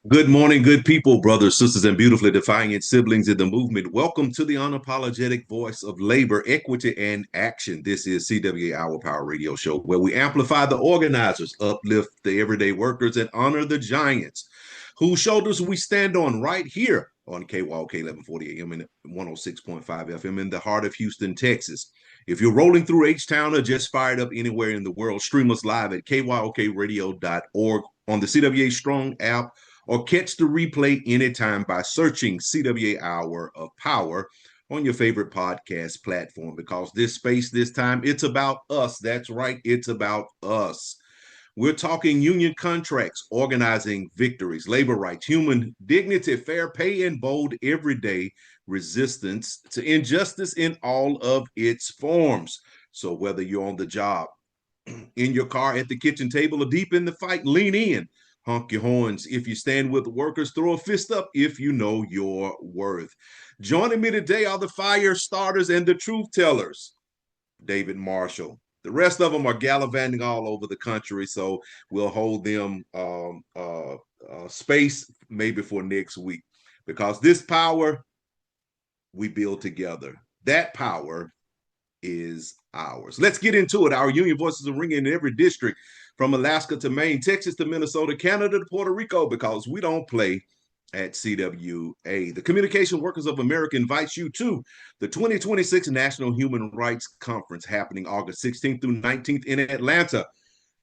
Good morning, good people, brothers, sisters, and beautifully defiant siblings in the movement. Welcome to the unapologetic voice of labor, equity, and action. This is CWA Our Power Radio Show, where we amplify the organizers, uplift the everyday workers, and honor the giants whose shoulders we stand on right here on KYOK 1140 AM and 106.5 FM in the heart of Houston, Texas. If you're rolling through H-Town or just fired up anywhere in the world, stream us live at kyokradio.org on the CWA Strong app, or catch the replay anytime by searching CWA Hour of Power on your favorite podcast platform, because this space, this time, it's about us. That's right, it's about us. We're talking union contracts, organizing victories, labor rights, human dignity, fair pay, and bold everyday resistance to injustice in all of its forms. So whether you're on the job, in your car, at the kitchen table, or deep in the fight, lean in. Honk your horns if you stand with workers. Throw a fist up if you know your worth. Joining me today are the fire starters and the truth tellers. David Marshall. The rest of them are gallivanting all over the country, so we'll hold them space maybe for next week, because this power we build together. That power is ours. Let's get into it. Our union voices are ringing in every district, from Alaska to Maine, Texas to Minnesota, Canada to Puerto Rico, because we don't play at CWA. The Communication Workers of America invites you to the 2026 National Human Rights Conference, happening August 16th through 19th in Atlanta.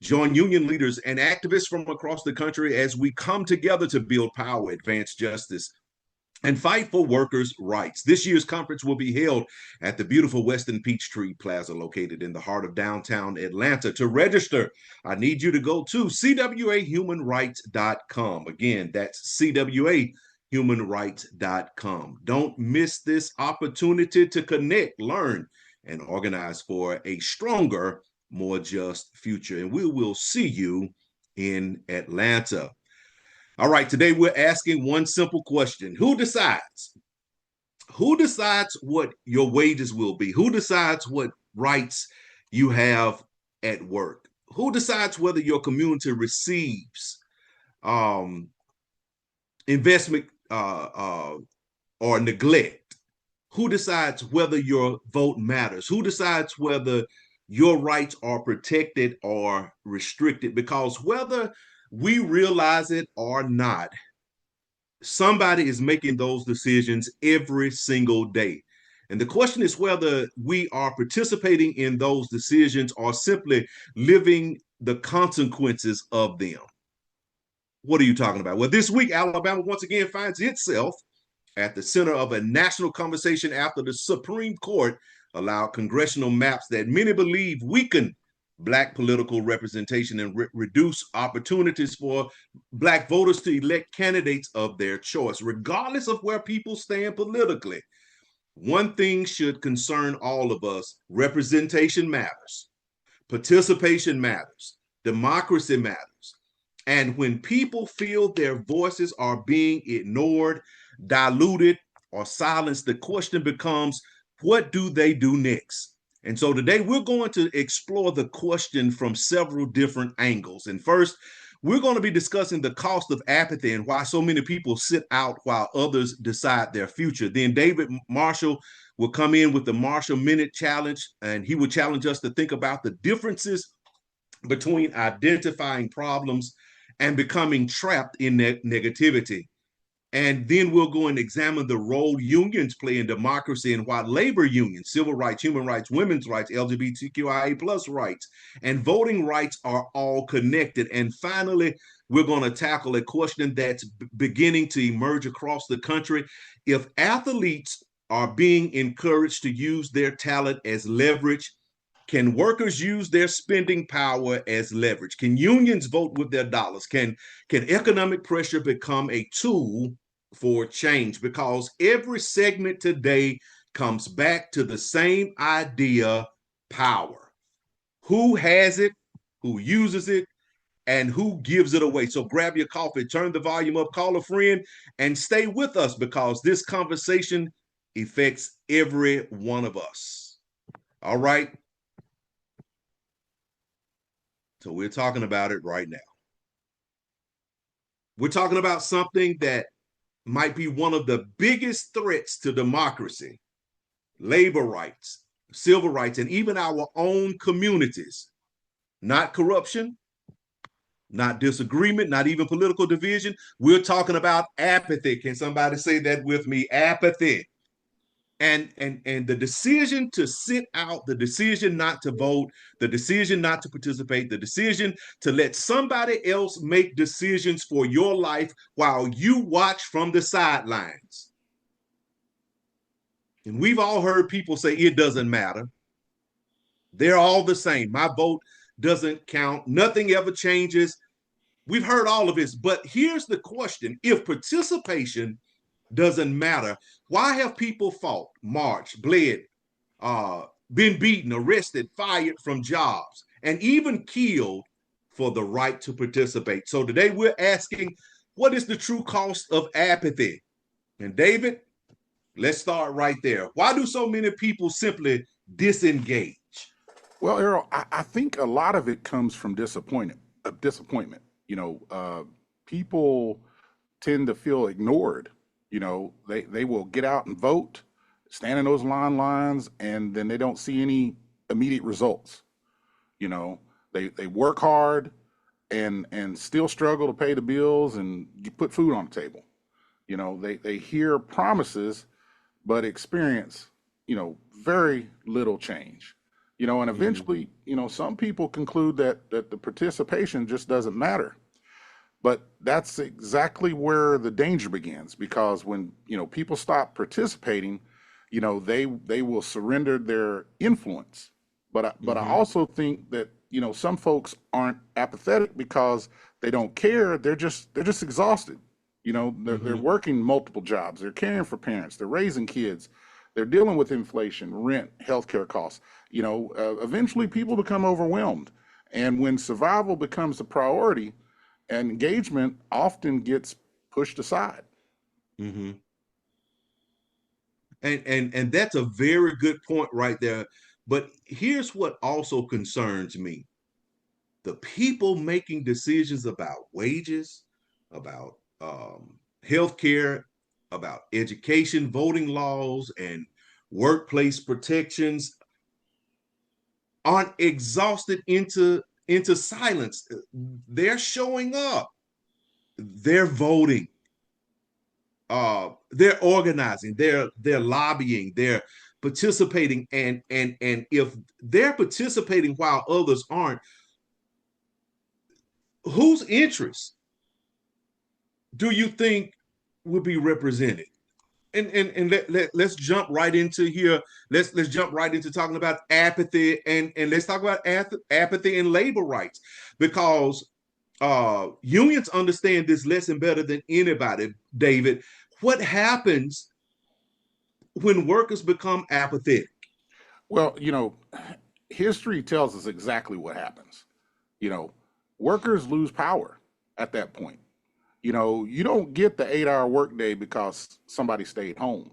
Join union leaders and activists from across the country as we come together to build power, advance justice, and fight for workers' rights. This year's conference will be held at the beautiful Westin Peachtree Plaza, located in the heart of downtown Atlanta. To register, I need you to go to cwahumanrights.com. Again, that's cwahumanrights.com. Don't miss this opportunity to connect, learn, and organize for a stronger, more just future. And we will see you in Atlanta. All right, today we're asking one simple question. Who decides? Who decides what your wages will be? Who decides what rights you have at work? Who decides whether your community receives um, investment or neglect? Who decides whether your vote matters? Who decides whether your rights are protected or restricted? Because whether we realize it or not, somebody is making those decisions every single day. And the question is whether we are participating in those decisions or simply living the consequences of them. What are you talking about? Well, this week, Alabama once again finds itself at the center of a national conversation after the Supreme Court allowed congressional maps that many believe weaken Black political representation and reduce opportunities for Black voters to elect candidates of their choice, regardless of where people stand politically. One thing should concern all of us: representation matters, participation matters, democracy matters. And when people feel their voices are being ignored, diluted, or silenced, the question becomes, what do they do next? And so today we're going to explore the question from several different angles. And first, we're going to be discussing the cost of apathy and why so many people sit out while others decide their future. Then David Marshall will come in with the Marshall Minute Challenge, and he will challenge us to think about the differences between identifying problems and becoming trapped in negativity. And then we'll go and examine the role unions play in democracy and why labor unions, civil rights, human rights, women's rights, LGBTQIA plus rights, and voting rights are all connected. And finally, we're going to tackle a question that's beginning to emerge across the country. If athletes are being encouraged to use their talent as leverage, can workers use their spending power as leverage? Can unions vote with their dollars? Can economic pressure become a tool for change? Because every segment today comes back to the same idea: power. Who has it, who uses it, and who gives it away? So grab your coffee, turn the volume up, call a friend, and stay with us, because this conversation affects every one of us. All right. So we're talking about it right now. We're talking about something that might be one of the biggest threats to democracy, labor rights, civil rights, and even our own communities. Not corruption, not disagreement, not even political division. We're talking about apathy. Can somebody say that with me? Apathy. And the decision to sit out, the decision not to vote, the decision not to participate, the decision to let somebody else make decisions for your life while you watch from the sidelines. And we've all heard people say it doesn't matter. They're all the same. My vote doesn't count. Nothing ever changes. We've heard all of this, but here's the question. If participation doesn't matter, why have people fought, marched, bled, been beaten, arrested, fired from jobs, and even killed for the right to participate? So today we're asking, what is the true cost of apathy? And David, let's start right there. Why do so many people simply disengage? Well, Errol, I think a lot of it comes from disappointment. Disappointment. People tend to feel ignored. They will get out and vote, stand in those long lines, and then they don't see any immediate results. They work hard and still struggle to pay the bills and put food on the table. They hear promises, but experience, very little change. And eventually, some people conclude that the participation just doesn't matter. But that's exactly where the danger begins, because when, people stop participating, they will surrender their influence. But I also think that, some folks aren't apathetic because they don't care. They're just exhausted. They're working multiple jobs. They're caring for parents. They're raising kids. They're dealing with inflation, rent, healthcare costs. Eventually people become overwhelmed. And when survival becomes a priority, engagement often gets pushed aside. Mm-hmm. And that's a very good point right there. But here's what also concerns me. The people making decisions about wages, about healthcare, about education, voting laws, and workplace protections aren't exhausted into silence. They're showing up. They're voting. They're organizing. They're lobbying. They're participating. And if they're participating while others aren't, whose interests do you think will be represented? And let's jump right into here. Let's jump right into talking about apathy and let's talk about apathy and labor rights, because unions understand this lesson better than anybody. David, what happens when workers become apathetic? Well, history tells us exactly what happens. You know, Workers lose power at that point. You don't get the 8-hour workday because somebody stayed home.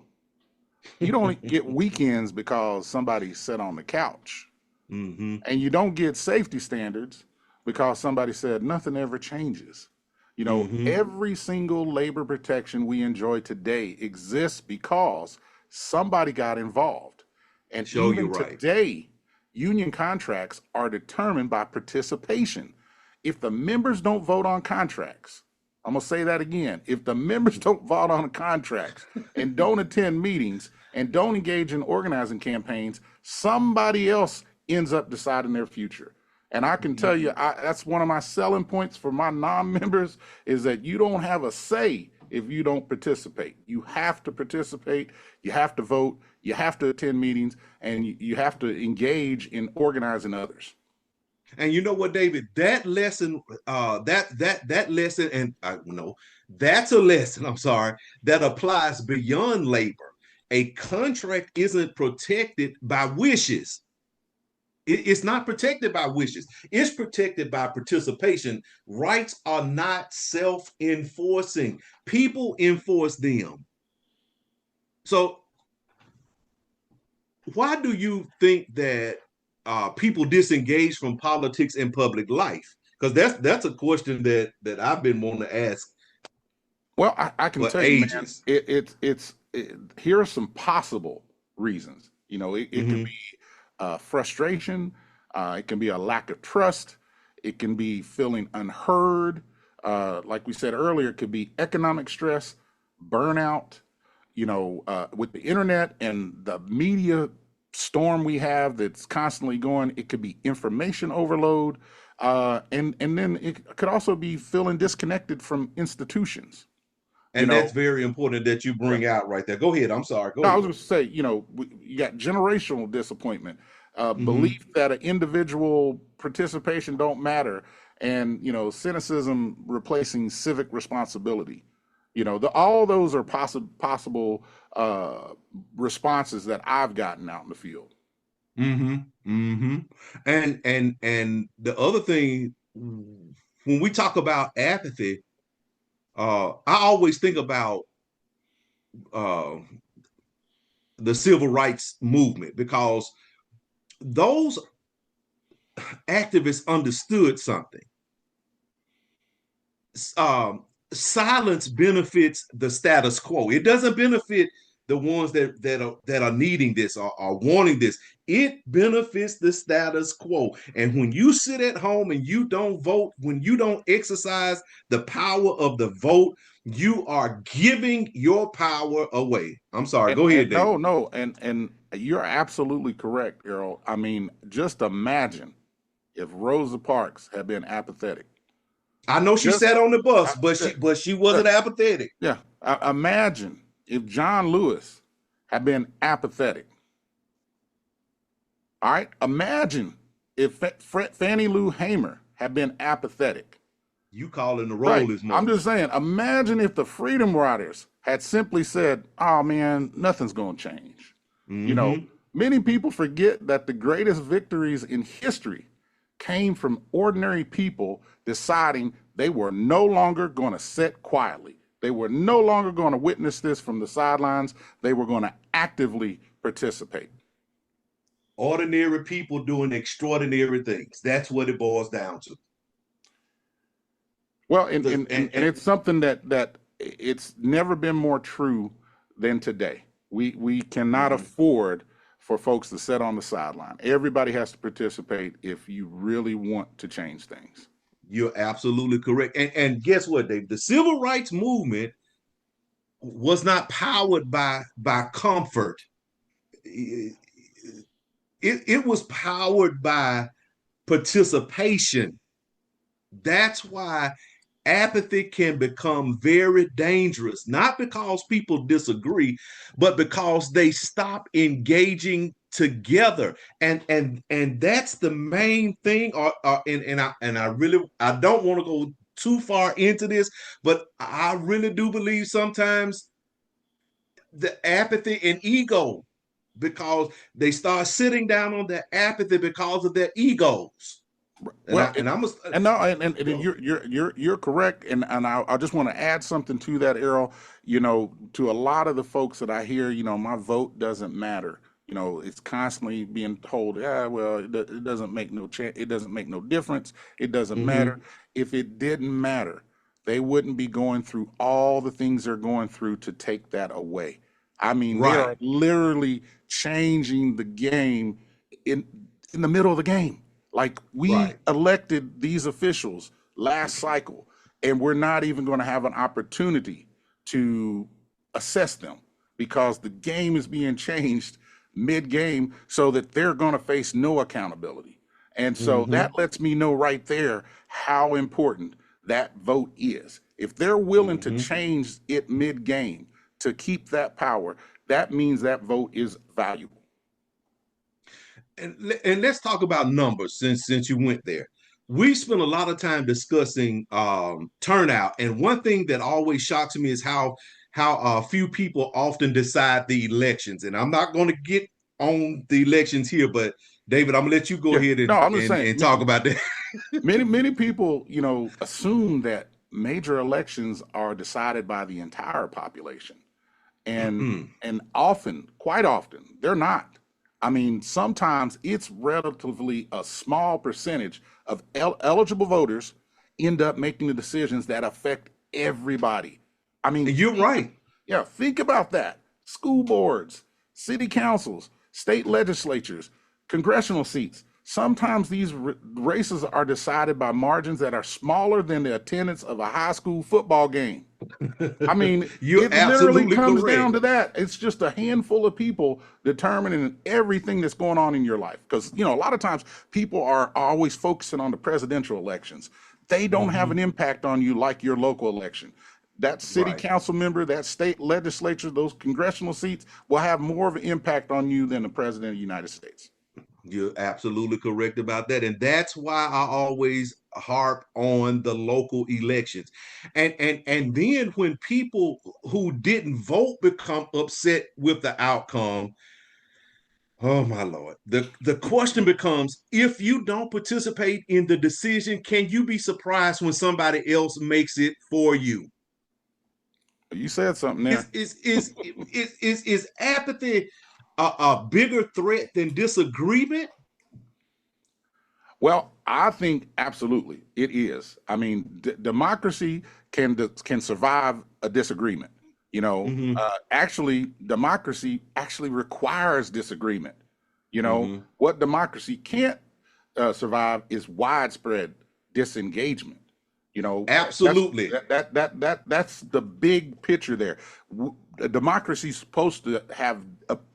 You don't get weekends because somebody sat on the couch. Mm-hmm. And you don't get safety standards because somebody said nothing ever changes. Mm-hmm. Every single labor protection we enjoy today exists because somebody got involved. And Show you even right. today, union contracts are determined by participation. If the members don't vote on contracts, I'm going to say that again. If the members don't vote on contracts and don't attend meetings and don't engage in organizing campaigns, somebody else ends up deciding their future. And I can tell you, that's one of my selling points for my non-members, is that you don't have a say if you don't participate. You have to participate, you have to vote, you have to attend meetings, and you have to engage in organizing others. And you know what, David? That lesson, that lesson, and no, that's a lesson. I'm sorry, that applies beyond labor. A contract isn't protected by wishes. It's not protected by wishes. It's protected by participation. Rights are not self-enforcing. People enforce them. So why do you think that people disengage from politics and public life? Because that's a question that I've been wanting to ask Well, I can for tell you, man, ages. here are some possible reasons. You know, it could Hmm. be frustration, it can be a lack of trust, it can be feeling unheard. Like we said earlier, it could be economic stress, burnout. You know, with the internet and the media storm we have that's constantly going, it could be information overload, and then it could also be feeling disconnected from institutions. You And that's know, very important that you yeah. bring out right there. Go ahead. I'm sorry. Go No, I was ahead. going to say, you know, you got generational disappointment, Hmm. belief that an individual participation don't matter, and you know, cynicism replacing civic responsibility. You know, all those are possible uh, responses that I've gotten out in the field. Hmm. Hmm. And the other thing, when we talk about apathy, I always think about uh, the civil rights movement, because those activists understood something. um, Silence benefits the status quo. It doesn't benefit the ones that are needing this, or are wanting this. It benefits the status quo. And when you sit at home and you don't vote, when you don't exercise the power of the vote, you are giving your power away. I'm sorry. Go And ahead, no, David. no, and you're absolutely correct, Errol. I mean, just imagine if Rosa Parks had been apathetic. I know she Just sat on the bus, I, but yeah, she yeah, wasn't apathetic. yeah. Imagine if John Lewis had been apathetic. All right. Imagine if Fannie Lou Hamer had been apathetic. You calling the roll Right. this I'm morning. just saying, imagine if the Freedom Riders had simply said, oh man, nothing's going to change. You know, Hmm. many people forget that the greatest victories in history came from ordinary people deciding they were no longer going to sit quietly. They were no longer going to witness this from the sidelines. They were going to actively participate. Ordinary people doing extraordinary things. That's what it boils down to. Well, The, and it's something that it's never been more true than today. We cannot mhm. afford for folks to sit on the sideline. Everybody has to participate if you really want to change things. You're absolutely correct. And guess what, Dave? The civil rights movement was not powered by comfort. It was powered by participation. That's why apathy can become very dangerous, not because people disagree, but because they stop engaging together. And that's the main thing. And I really, I don't want to go too far into this, but I really do believe sometimes the apathy and ego, because they start sitting down on their apathy because of their egos. And Well, I and I must and no, and go. you're correct, and I just want to add something to that, Errol. You know, to a lot of the folks that I hear, you know, my vote doesn't matter. You know, it's constantly being told, yeah, well, it doesn't make no it doesn't make no difference. It doesn't matter. Mm-hmm. If it didn't matter, they wouldn't be going through all the things they're going through to take that away. I mean, they Right. are literally changing the game in in the middle of the game. Like we Right. elected these officials last cycle, and we're not even going to have an opportunity to assess them because the game is being changed mid-game so that they're going to face no accountability. And so Mm-hmm. that lets me know right there how important that vote is. If they're willing to Mm-hmm. change it mid-game to keep that power, that means that vote is valuable. And let's talk about numbers, since you went there. We spent a lot of time discussing turnout, and one thing that always shocks me is how few people often decide the elections. And I'm not going to get on the elections here, but David, I'm gonna let you go Yeah, ahead no, and I'm just and, saying, and talk about that. many people, you know, assume that major elections are decided by the entire population, and often, quite often, they're not. I mean, sometimes it's relatively a small percentage of eligible voters end up making the decisions that affect everybody. I mean, And you're right. yeah, think about that. School boards, city councils, state legislatures, congressional seats. Sometimes these races are decided by margins that are smaller than the attendance of a high school football game. I mean, You're it literally absolutely comes correct. down to that. It's just a handful of people determining everything that's going on in your life. Because, a lot of times people are always focusing on the presidential elections. They don't have an impact on you like your local election. That city Right. council member, that state legislature, those congressional seats will have more of an impact on you than the president of the United States. You're absolutely correct about that. And that's why I always harp on the local elections. And then when people who didn't vote become upset with the outcome, oh my Lord. The question becomes, if you don't participate in the decision, can you be surprised when somebody else makes it for you? You said something Is there. is is is apathy a bigger threat than disagreement? Well, I think absolutely it is. I mean, democracy can survive a disagreement. Mm-hmm. Actually, democracy actually requires disagreement. Mm-hmm. What democracy can't survive is widespread disengagement. Absolutely. That's the big picture there. A democracy is supposed to have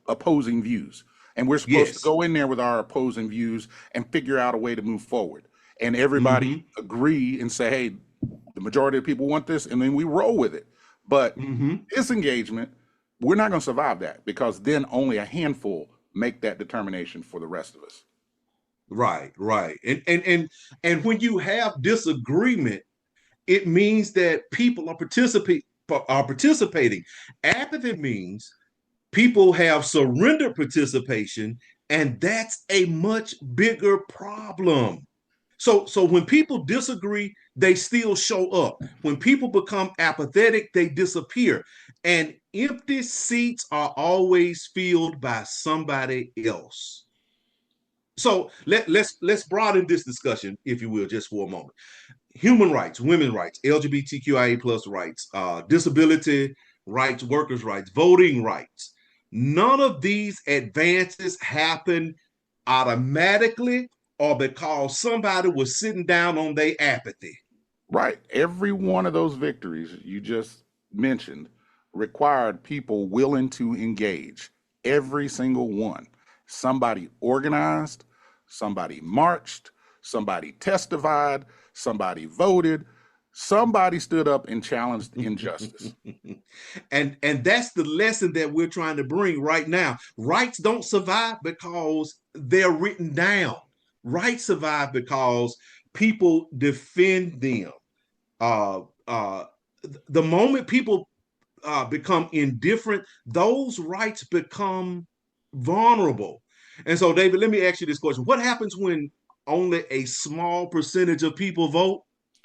opposing views, and we're supposed to Yes. go in there with our opposing views and figure out a way to move forward. And everybody Mm-hmm. agree and say, "Hey, the majority of people want this," and then we roll with it. But Mm-hmm. disengagement, we're not going to survive that because then only a handful make that determination for the rest of us. Right, right. And when you have disagreement, it means that people are participating. Apathy means people have surrendered participation, and that's a much bigger problem. So when people disagree, they still show up. When people become apathetic, they disappear. And empty seats are always filled by somebody else. So let's broaden this discussion, if you will, just for a moment. Human rights, women's rights, LGBTQIA plus rights, disability rights, workers' rights, voting rights. None of these advances happen automatically or because somebody was sitting down on their apathy. Right. Every one of those victories you just mentioned required people willing to engage. Every single one. Somebody organized, somebody marched, somebody testified, somebody voted, somebody stood up and challenged injustice. And that's the lesson that we're trying to bring right now. Rights don't survive because they're written down. Rights survive because people defend them. uh, uh, the moment people become indifferent, those rights become vulnerable. And so, David, let me ask you this question: what happens when only a small percentage of people vote?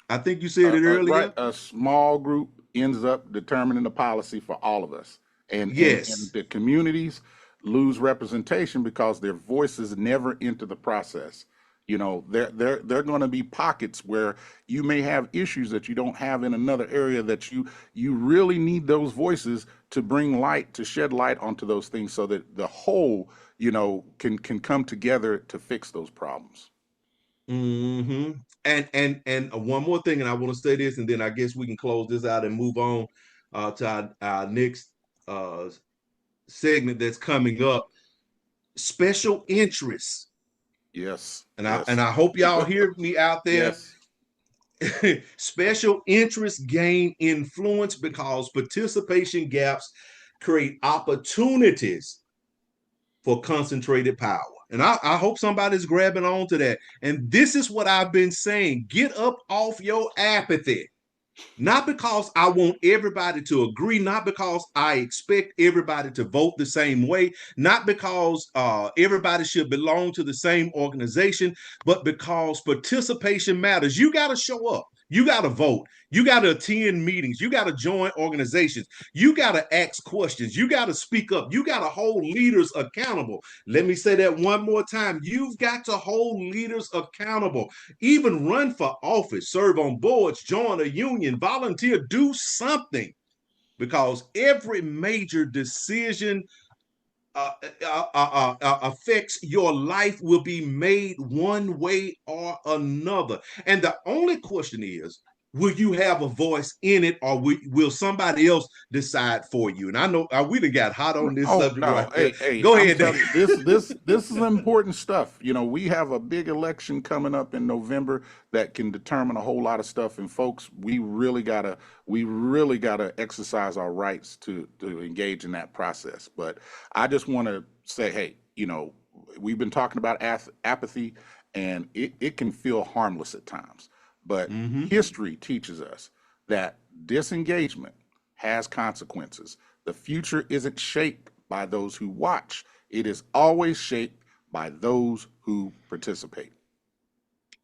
I think you said it Right, earlier. a small group ends up determining the policy for all of us, and Yes. the communities lose representation because their voices never enter the process. There are going to be pockets where you may have issues that you don't have in another area that you really need those voices to bring light, to shed light onto those things so that the whole can come together to fix those problems. Mm-hmm. And one more thing, and I want to say this, and then I guess we can close this out and move on to our next uh, segment that's coming up. Special interests, Yes, and I and yes, I hope y'all hear me out there. yes. Special interests gain influence because participation gaps create opportunities for concentrated power. And I hope somebody's grabbing on to that. And this is what I've been saying: get up off your apathy. Not because I want everybody to agree, not because I expect everybody to vote the same way, not because everybody should belong to the same organization, but because participation matters. You got to show up. You got to vote. You got to attend meetings. You got to join organizations. You got to ask questions. You got to speak up. You got to hold leaders accountable. Let me say that one more time. You've got to hold leaders accountable. Even run for office, serve on boards, join a union, volunteer, do something. because every major decision affects your life will be made one way or another. And the only question is, will you have a voice in it, or will somebody else decide for you? And I know we done got hot on this Oh subject right no, there. hey, Go I'm ahead, Dan. telling you, this is important stuff. You know, we have a big election coming up in November that can determine a whole lot of stuff. And folks, we really gotta exercise our rights to engage in that process. But I just want to say, hey, you know, we've been talking about apathy, and it can feel harmless at times. But Mm-hmm. history teaches us that disengagement has consequences. The future isn't shaped by those who watch, it is always shaped by those who participate.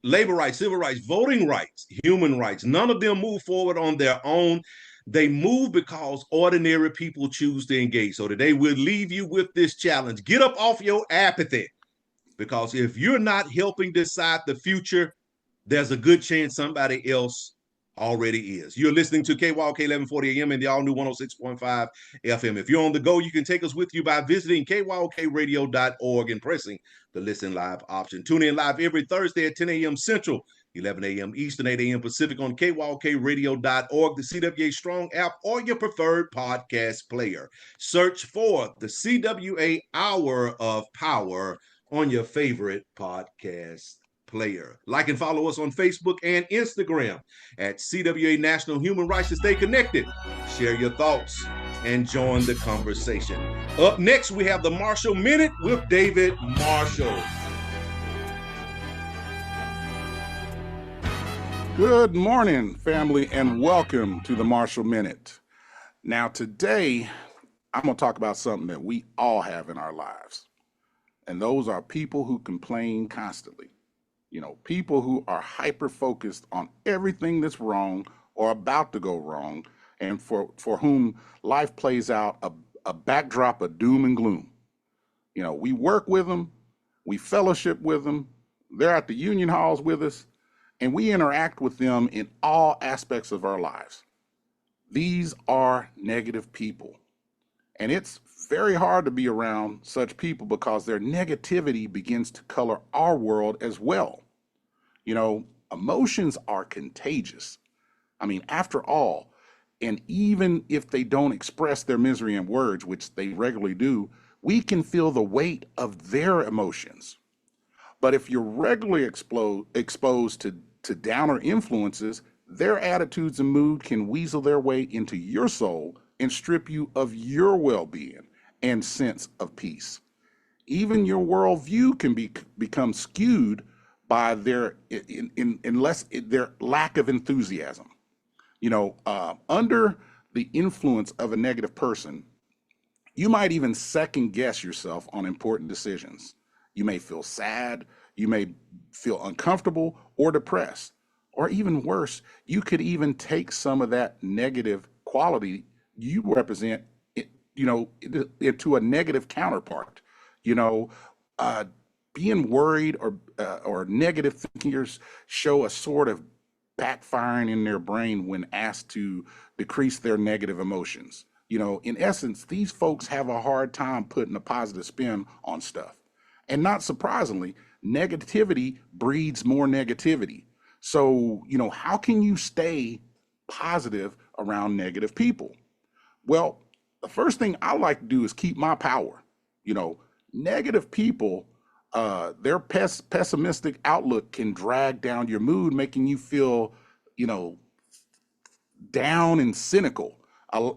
Labor rights, civil rights, voting rights, human rights, none of them move forward on their own. They move because ordinary people choose to engage. So today we'll leave you with this challenge. Get up off your apathy, because if you're not helping decide the future, there's a good chance somebody else already is. You're listening to KYOK 1140 AM and the all new 106.5 FM. If you're on the go, you can take us with you by visiting kyokradio.org and pressing the listen live option. Tune in live every Thursday at 10 a.m. Central, 11 a.m. Eastern, 8 a.m. Pacific on kyokradio.org, the CWA Strong app, or your preferred podcast player. Search for the CWA Hour of Power on your favorite podcast player. Like and follow us on Facebook and Instagram at CWA National Human Rights to stay connected. Share your thoughts and join the conversation. Up next, we have the Marshall Minute with David Marshall. Good morning, family, and welcome to the Marshall Minute. Now, today, I'm going to talk about something that we all have in our lives, and those are people who complain constantly. You know, people who are hyper focused on everything that's wrong or about to go wrong, and for whom life plays out a backdrop of doom and gloom. You know, we work with them, we fellowship with them, they're at the union halls with us, and we interact with them in all aspects of our lives. These are negative people. And it's very hard to be around such people because their negativity begins to color our world as well. You know, emotions are contagious. I mean, after all, and even if they don't express their misery in words, which they regularly do, we can feel the weight of their emotions. But if you're regularly exposed to downer influences, their attitudes and mood can weasel their way into your soul and strip you of your well-being and sense of peace. Even your worldview can become skewed by their their lack of enthusiasm. You know, under the influence of a negative person, you might even second guess yourself on important decisions. You may feel sad, you may feel uncomfortable or depressed, or even worse, you could even take some of that negative quality you represent, you know, into a negative counterpart. You know, uh, being worried or negative thinkers show a sort of backfiring in their brain when asked to decrease their negative emotions. You know, in essence, these folks have a hard time putting a positive spin on stuff. And not surprisingly, negativity breeds more negativity. So, you know, how can you stay positive around negative people? Well, the first thing I like to do is keep my power. You know, negative people, their pessimistic outlook can drag down your mood, making you feel, you know, down and cynical.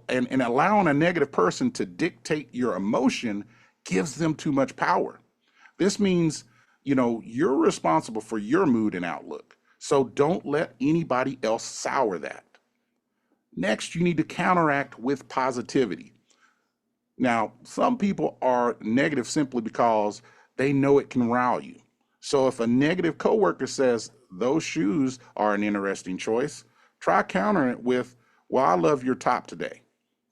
And allowing a negative person to dictate your emotion gives them too much power. This means, you know, you're responsible for your mood and outlook. So don't let anybody else sour that. Next, you need to counteract with positivity. Now, some people are negative simply because they know it can rile you. So if a negative coworker says those shoes are an interesting choice, try countering it with, well, I love your top today.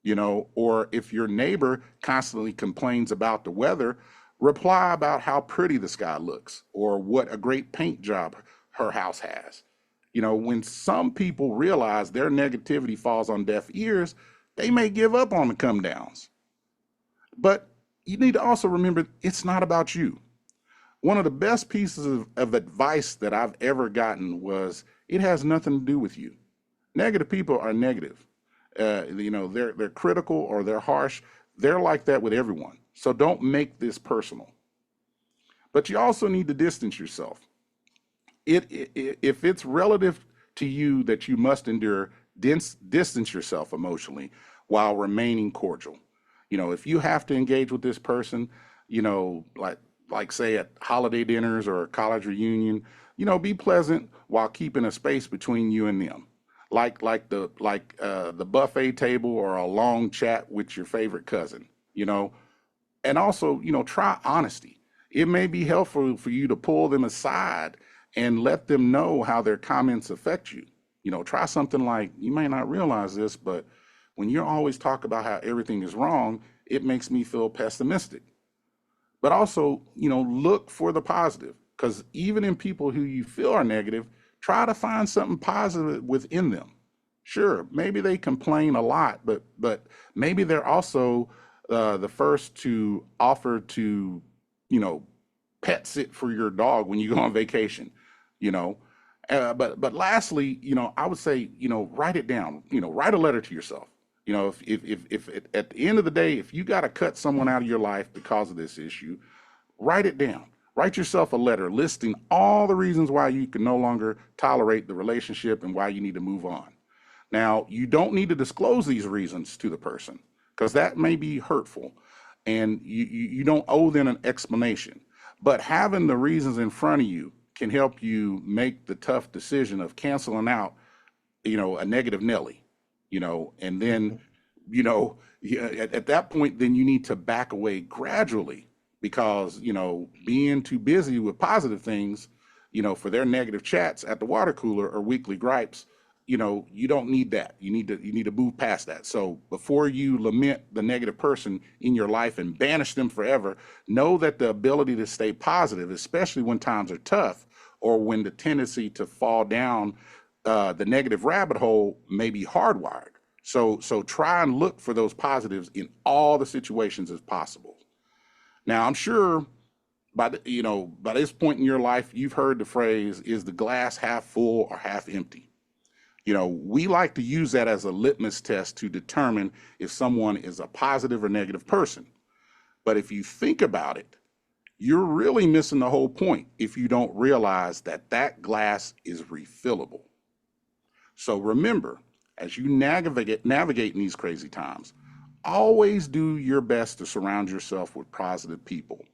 You know, or if your neighbor constantly complains about the weather, reply about how pretty the sky looks or what a great paint job her house has. You know, when some people realize their negativity falls on deaf ears, they may give up on the come downs. But you need to also remember it's not about you. One of the best pieces of advice that I've ever gotten was it has nothing to do with you. Negative people are negative. They're critical or they're harsh. They're like that with everyone. So don't make this personal. But you also need to distance yourself. If it's relative to you that you must endure, distance yourself emotionally while remaining cordial. If you have to engage with this person, like say at holiday dinners or a college reunion, be pleasant while keeping a space between you and them. Like the buffet table or a long chat with your favorite cousin, and also, try honesty. It may be helpful for you to pull them aside and let them know how their comments affect you. Try something like, you may not realize this, but when you're always talk about how everything is wrong, it makes me feel pessimistic. But also, look for the positive, because even in people who you feel are negative, try to find something positive within them. Sure, maybe they complain a lot, but maybe they're also the first to offer to, pet sit for your dog when you go on vacation, you know. But lastly, I would say, write it down. Write a letter to yourself. If at the end of the day, if you got to cut someone out of your life because of this issue, write it down. Write yourself a letter listing all the reasons why you can no longer tolerate the relationship and why you need to move on. Now, you don't need to disclose these reasons to the person because that may be hurtful and you don't owe them an explanation. But having the reasons in front of you can help you make the tough decision of canceling out, a negative Nelly, and then, at that point, then you need to back away gradually because, being too busy with positive things, for their negative chats at the water cooler or weekly gripes, you don't need that. You need to move past that. So before you lament the negative person in your life and banish them forever, know that the ability to stay positive, especially when times are tough or when the tendency to fall down the negative rabbit hole may be hardwired. So try and look for those positives in all the situations as possible. Now, I'm sure by this point in your life, you've heard the phrase, is the glass half full or half empty? We like to use that as a litmus test to determine if someone is a positive or negative person. But if you think about it, you're really missing the whole point if you don't realize that that glass is refillable. So remember, as you navigate in these crazy times, always do your best to surround yourself with positive people,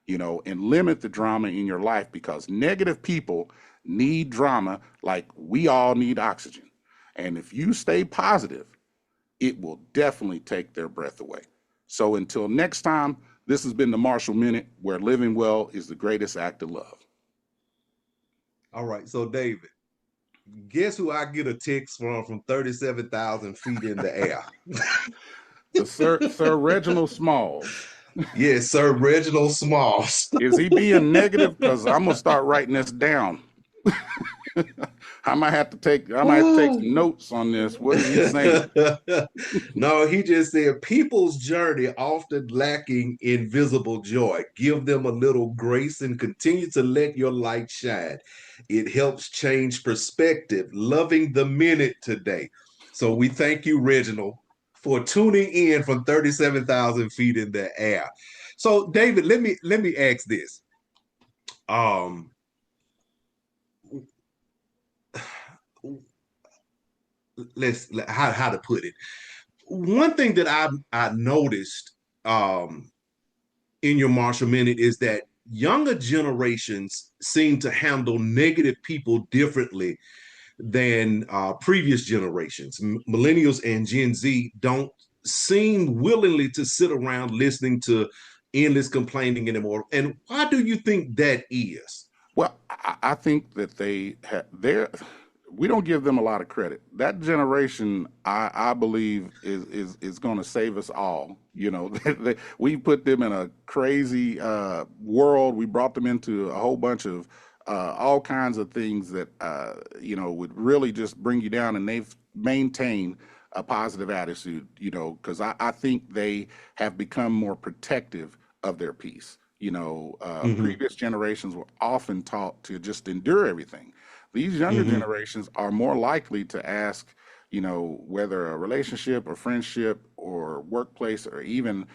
and limit the drama in your life because negative people need drama like we all need oxygen. And if you stay positive, it will definitely take their breath away. So until next time, this has been the Marshall Minute, where living well is the greatest act of love. All right. So, David, guess who I get a text from 37,000 feet in the air? The Sir Reginald Smalls. Yes, Sir Reginald Smalls. Is he being negative? Because I'm gonna start writing this down. I might have to take some notes on this. What is he saying? No, he just said people's journey often lacking in visible joy. Give them a little grace and continue to let your light shine. It helps change perspective. Loving the minute today. So we thank you, Reginald, for tuning in from 37,000 feet in the air. So, David, let me ask this. How to put it. One thing that I noticed in your Marshall Minute is that younger generations seem to handle negative people differently than previous generations. Millennials and Gen Z don't seem willingly to sit around listening to endless complaining anymore. And why do you think that is? Well, I think that we don't give them a lot of credit. That generation, I believe, is going to save us all. We put them in a crazy world. We brought them into a whole bunch of all kinds of things that would really just bring you down, and they've maintained a positive attitude, you know, because I think they have become more protective of their peace. You know, Hmm. previous generations were often taught to just endure everything. These younger Hmm. generations are more likely to ask, you know, whether a relationship or friendship or workplace or even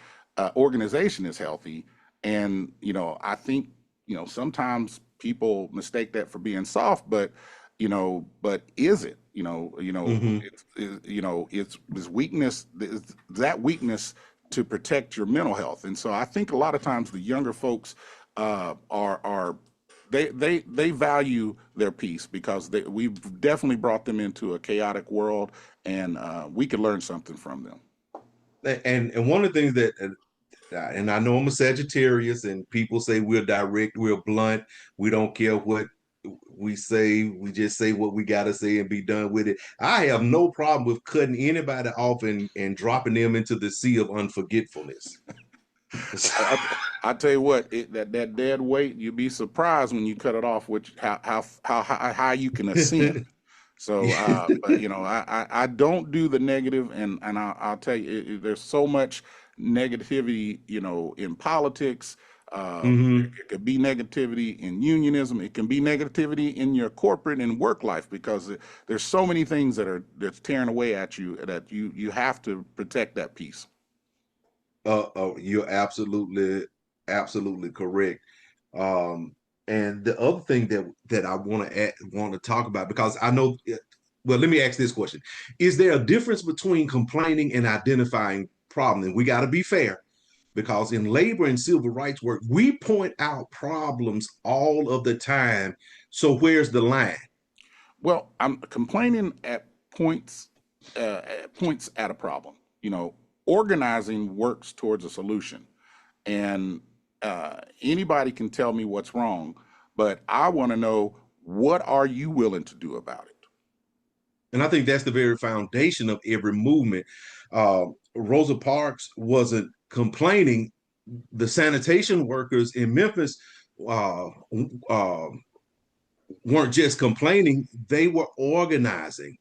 organization is healthy. And, you know, I think, you know, sometimes people mistake that for being soft, but, you know, but is it, Hmm. you know, it's this weakness, that weakness to protect your mental health. And so I think a lot of times the younger folks are they value their peace because we've definitely brought them into a chaotic world, and we can learn something from them. And one of the things that and I know I'm a Sagittarius, and people say we're direct, we're blunt, we don't care what we say, we just say what we gotta say and be done with it. I have no problem with cutting anybody off and dropping them into the sea of unforgetfulness. I, I tell you what, that dead weight, you'd be surprised when you cut it off, which how high you can ascend. So, but you know, I don't do the negative, and I'll tell you, there's so much negativity, you know, in politics. Hmm. It could be negativity in unionism. It can be negativity in your corporate and work life because there's so many things that's tearing away at you that you have to protect that peace. You're absolutely correct. Um, and the other thing that I want to talk about, because I know, well, let me ask this question: is there a difference between complaining and identifying problem? And we got to be fair, because in labor and civil rights work, we point out problems all of the time. So where's the line? Well, I'm complaining at points at a problem. You know, organizing works towards a solution, and anybody can tell me what's wrong, but I want to know what are you willing to do about it. And I think that's the very foundation of every movement. Rosa Parks wasn't complaining. The sanitation workers in Memphis uh, uh, weren't just complaining, they were organizing.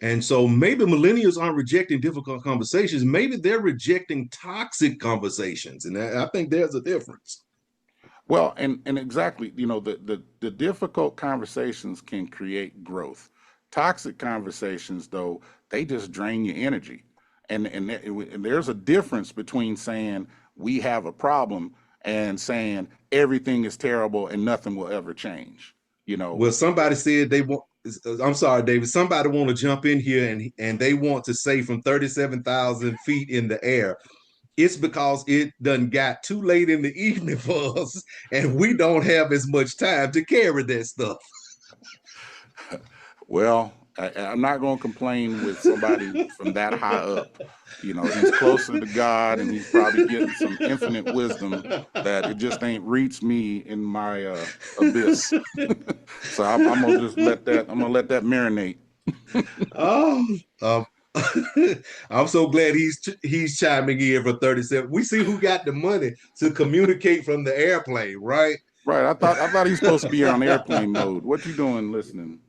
And so maybe millennials aren't rejecting difficult conversations. Maybe they're rejecting toxic conversations. And I think there's a difference. Well, and exactly, you know, the difficult conversations can create growth. Toxic conversations, though, they just drain your energy. And there's a difference between saying we have a problem and saying everything is terrible and nothing will ever change. You know, Well, somebody said they want, I'm sorry, David, somebody want to jump in here and they want to say from 37,000 feet in the air, it's because it done got too late in the evening for us, and we don't have as much time to carry that stuff. well, I'm not going to complain with somebody from that high up. You know, he's closer to God and he's probably getting some infinite wisdom that it just ain't reached me in my abyss. So I'm gonna just I'm gonna let that marinate. Oh, um, I'm so glad he's chiming in for 37. We see who got the money to communicate from the airplane, right? Right. I thought he's supposed to be on airplane mode. What you doing listening?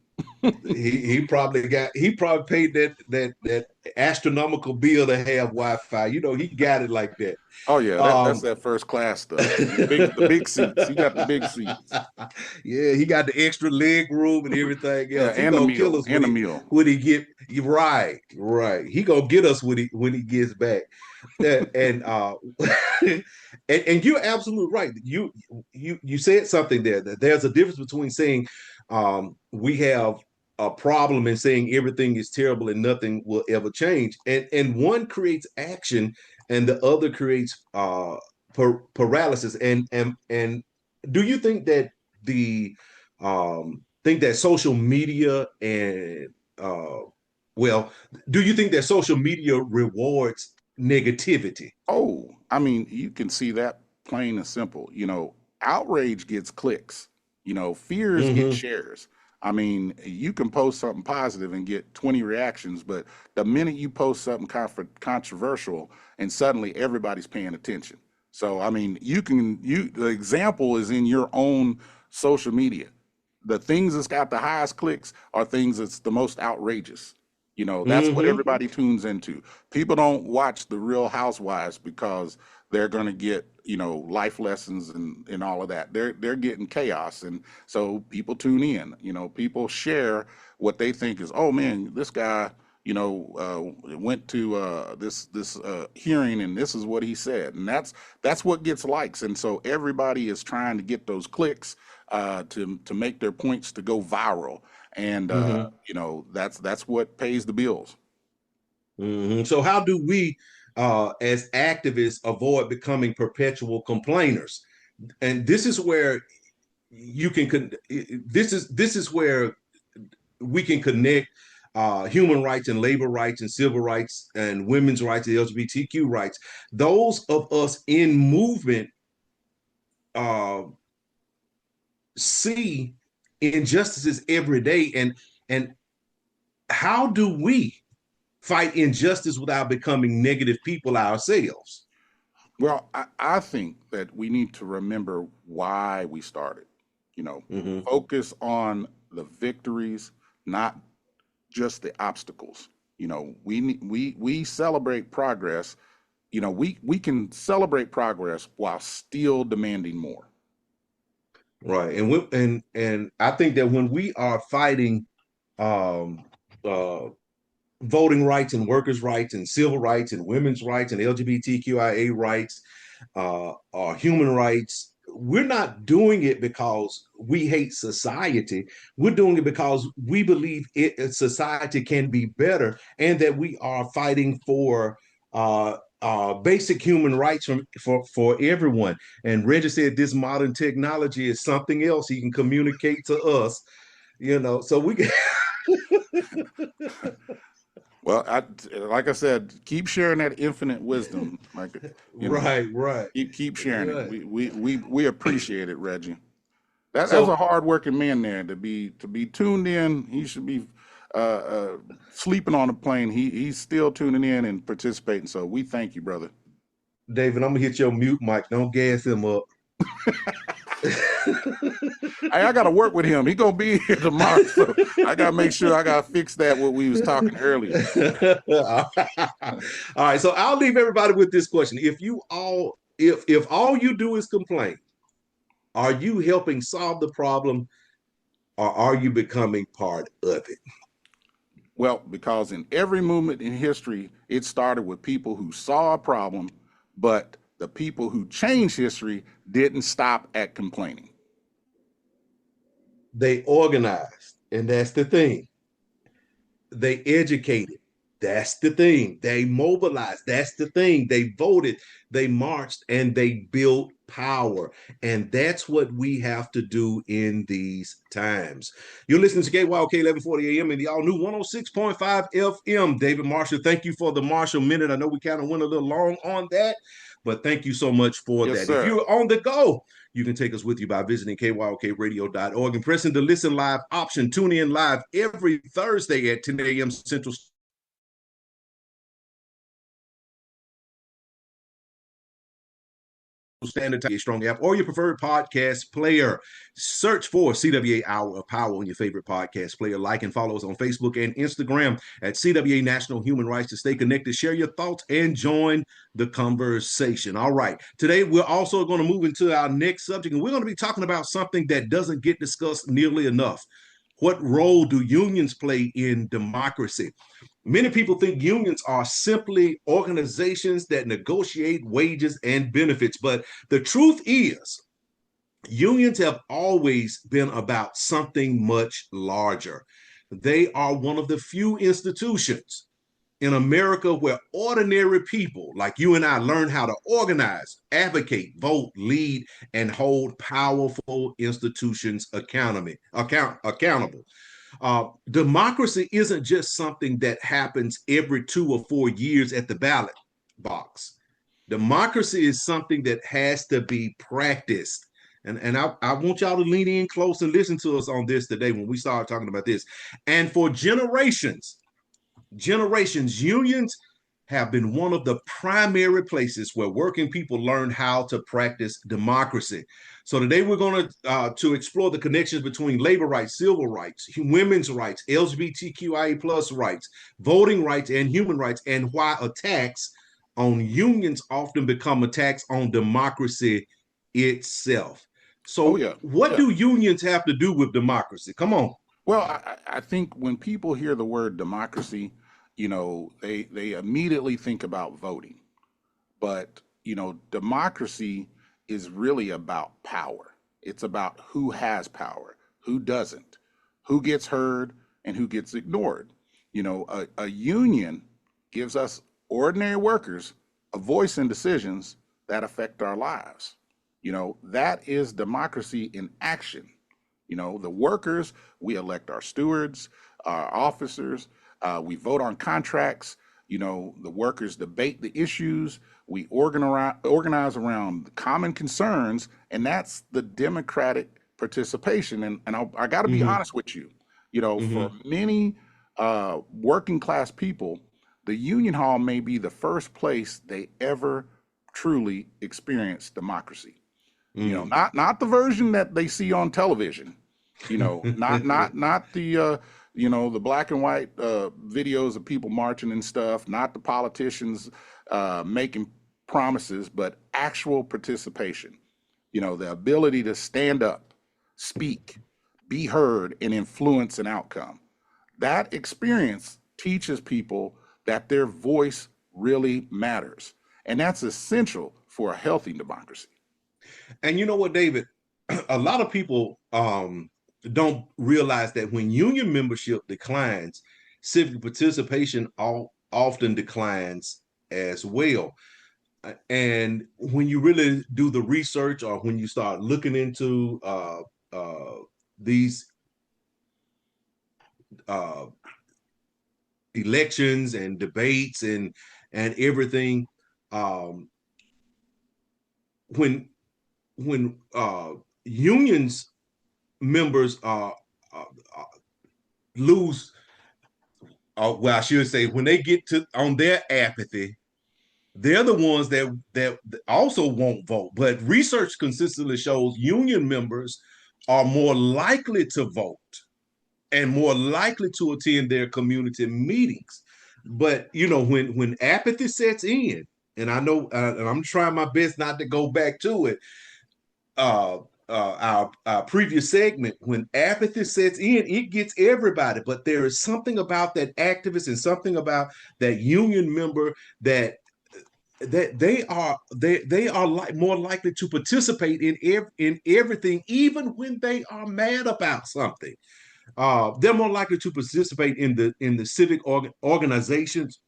He probably paid that astronomical bill to have Wi-Fi. You know, he got it like that. Oh yeah, that's Um, that first class stuff. The big seats. He got the big seats. yeah, he got the extra leg room and everything Yeah, else. He and the gonna kill meal. us And the meal. when he get you right, right. He gonna get us when he gets back. And and you're absolutely right. You said something there that there's a difference between saying we have a problem and saying everything is terrible and nothing will ever change. And one creates action and the other creates paralysis. And do you think that social media and uh, well, do you think that social media rewards negativity? Oh, I mean, you can see that plain and simple. You know, outrage gets clicks. You know, fears get Hmm. shares. I mean, you can post something positive and get 20 reactions, but the minute you post something controversial, and suddenly everybody's paying attention. So, I mean, the example is in your own social media. The things that's got the highest clicks are things that's the most outrageous. You know, that's what Mm-hmm. everybody tunes into. People don't watch the Real Housewives because they're going to get, you know, life lessons and all of that. They're getting chaos, and so people tune in. You know, people share what they think is, oh man, this guy, you know, went to this hearing, and this is what he said, and that's what gets likes, and so everybody is trying to get those clicks to make their points to go viral, and Mm-hmm. you know, that's what pays the bills. Mm-hmm. So how do we, as activists, avoid becoming perpetual complainers? And this is where you can this is where we can connect human rights and labor rights and civil rights and women's rights and LGBTQ rights. Those of us in movement uh, see injustices every day, and how do we fight injustice without becoming negative people ourselves? Well, I think that we need to remember why we started. You know, Mm-hmm. focus on the victories, not just the obstacles. You know, we celebrate progress. You know, we can celebrate progress while still demanding more. Right, and I think that when we are fighting um, uh, voting rights and workers' rights and civil rights and women's rights and LGBTQIA rights, or human rights, we're not doing it because we hate society. We're doing it because we believe society can be better, and that we are fighting for basic human rights for everyone. And Reggie said this modern technology is something else. He can communicate to us, so we can. Well, like I said, keep sharing that infinite wisdom. Like, you know, Right, right, keep sharing it. right. We appreciate it, Reggie. That's a So, hard-working man there to be tuned in. He should be sleeping on a plane. He's still tuning in and participating. So we thank you, brother. David, I'm gonna hit your mute mic. Don't gas him up. Hey, I got to work with him. He gonna be here tomorrow, so I gotta make sure I gotta fix that what we was talking earlier. All right. So I'll leave everybody with this question. If all you do is complain, are you helping solve the problem, or are you becoming part of it? Well, because in every movement in history, it started with people who saw a problem, but the people who changed history didn't stop at complaining. They organized, and that's the thing. They educated. That's the thing. They mobilized. That's the thing. They voted, they marched, and they built power. And that's what we have to do in these times. You're listening to KYOK 1140 AM and the all new 106.5 FM. David Marshall, thank you for the Marshall Minute. I know we kind of went a little long on that, but thank you so much for Yes, that. If sir. you're on the go, you can take us with you by visiting kyokradio.org and pressing the listen live option. Tune in live every Thursday at 10 a.m. Central Standard Time, a strong app, or your preferred podcast player. Search for CWA Hour of Power on your favorite podcast player. Like and follow us on Facebook and Instagram at CWA National Human Rights to stay connected, share your thoughts, and join the conversation. All right. Today, we're also going to move into our next subject, and we're going to be talking about something that doesn't get discussed nearly enough. What role do unions play in democracy? Many people think unions are simply organizations that negotiate wages and benefits, but the truth is, unions have always been about something much larger. They are one of the few institutions in America where ordinary people like you and I learn how to organize, advocate, vote, lead, and hold powerful institutions accountable. Democracy isn't just something that happens every 2 or 4 years at the ballot box. Democracy is something that has to be practiced. And I want y'all to lean in close and listen to us on this today when we start talking about this. And for generations, unions have been one of the primary places where working people learn how to practice democracy. So today we're going to explore the connections between labor rights, civil rights, women's rights, LGBTQIA plus rights, voting rights, and human rights, and why attacks on unions often become attacks on democracy itself. Oh So yeah, what yeah. do unions have to do with democracy? Come on. Well, I think when people hear the word democracy, they immediately think about voting. But, democracy is really about power. It's about who has power, who doesn't, who gets heard, and who gets ignored. A union gives us ordinary workers a voice in decisions that affect our lives. That is democracy in action. The workers, we elect our stewards, our officers, we vote on contracts. The workers debate the issues, we organize around common concerns, and that's the democratic participation. And I got to be Mm-hmm. honest with you, for Mm-hmm. many working class people, the union hall may be the first place they ever truly experience democracy. Not the version that they see on television. Not the the black and white videos of people marching and stuff. Not the politicians making promises, but actual participation. The ability to stand up, speak, be heard, and influence an outcome. That experience teaches people that their voice really matters, and that's essential for a healthy democracy. And you know what, David? A lot of people don't realize that when union membership declines, civic participation often declines as well. And when you really do the research, or when you start looking into these uh, elections and debates and everything, um, when unions members uh, lose, well, I should say, when they get to on their apathy, they're the ones that also won't vote. But research consistently shows union members are more likely to vote and more likely to attend their community meetings. But when apathy sets in, and I know, and I'm trying my best not to go back to it, uh, our previous segment, when apathy sets in, it gets everybody. But there is something about that activist and something about that union member that they are more likely to participate in everything, even when they are mad about something. They're more likely to participate in the civic organizations.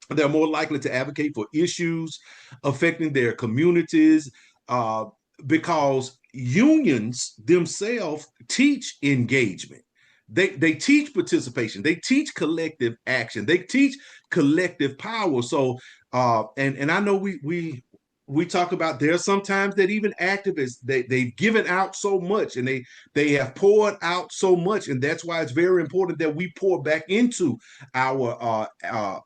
They're more likely to advocate for issues affecting their communities, uh, because unions themselves teach engagement. They teach participation. They teach collective action. They teach collective power. So, and I know we talk about, there are sometimes that even activists, they've given out so much, and they have poured out so much, and that's why it's very important that we pour back into our